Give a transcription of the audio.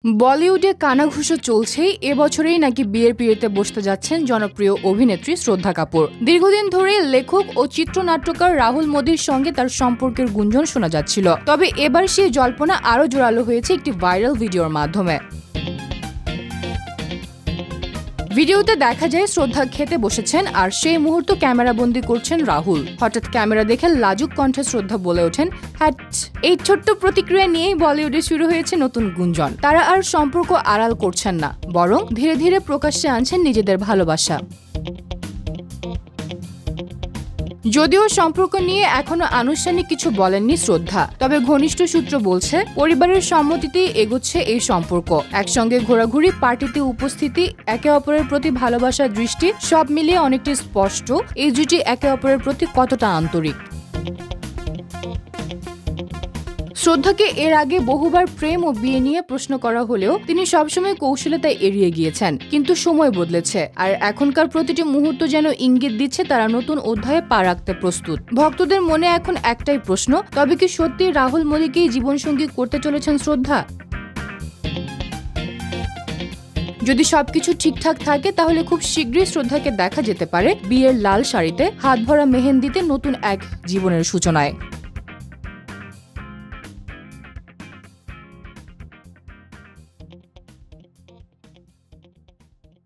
বলিউডে কানাঘুষো চলছেই, এবছরেই নাকি বিয়ের পিঁড়িতে বসতে যাচ্ছেন জনপ্রিয় অভিনেত্রী শ্রদ্ধা কাপুর। দীর্ঘদিন ধরে লেখক ও চিত্রনাট্যকার রাহুল মোদির সঙ্গে তার সম্পর্কের গুঞ্জন শোনা যাচ্ছিল। তবে এবার সেই জল্পনা আরও জোরালো হয়েছে একটি ভাইরাল ভিডিওর মাধ্যমে। ভিডিওতে দেখা যায় শ্রদ্ধা খেতে বসেছেন আর সেই মুহূর্ত ক্যামেরাবন্দি করছেন রাহুল। হঠাৎ ক্যামেরা দেখে লাজুক কণ্ঠে শ্রদ্ধা বলে ওঠেন, হ্যাট। এই ছোট্ট প্রতিক্রিয়া নিয়েই বলিউডে শুরু হয়েছে নতুন গুঞ্জন। তারা আর সম্পর্ক আড়াল করছেন না, বরং ধীরে ধীরে প্রকাশ্যে আনছেন নিজেদের ভালোবাসা। যদিও সম্পর্ক নিয়ে এখনো আনুষ্ঠানিক কিছু বলেননি শ্রদ্ধা, তবে ঘনিষ্ঠ সূত্র বলছে পরিবারের সম্মতিতেই এগোচ্ছে এই সম্পর্ক। একসঙ্গে ঘোরাঘুরি, পার্টিতে উপস্থিতি, একে অপরের প্রতি ভালোবাসার দৃষ্টি সব মিলিয়ে অনেকটা স্পষ্ট এই জুটি একে অপরের প্রতি কতটা আন্তরিক। শ্রদ্ধাকে এর আগে বহুবার প্রেম ও বিয়ে নিয়ে প্রশ্ন করা হলেও তিনি সবসময় কৌশলে তা এড়িয়ে গিয়েছেন। কিন্তু সময় বদলেছে, আর এখনকার প্রতিটি মুহূর্ত যেন ইঙ্গিত দিচ্ছে তারা নতুন অধ্যায়ে পা রাখতে প্রস্তুত। ভক্তদের মনে এখন একটাই প্রশ্ন, তবে কি সত্যি রাহুল মোদিকেই জীবনসঙ্গী করতে চলেছেন শ্রদ্ধা? যদি সবকিছু ঠিকঠাক থাকে তাহলে খুব শীঘ্রই শ্রদ্ধাকে দেখা যেতে পারে বিয়ের লাল শাড়িতে, হাত ভরা মেহেন্দিতে, নতুন এক জীবনের সূচনায়।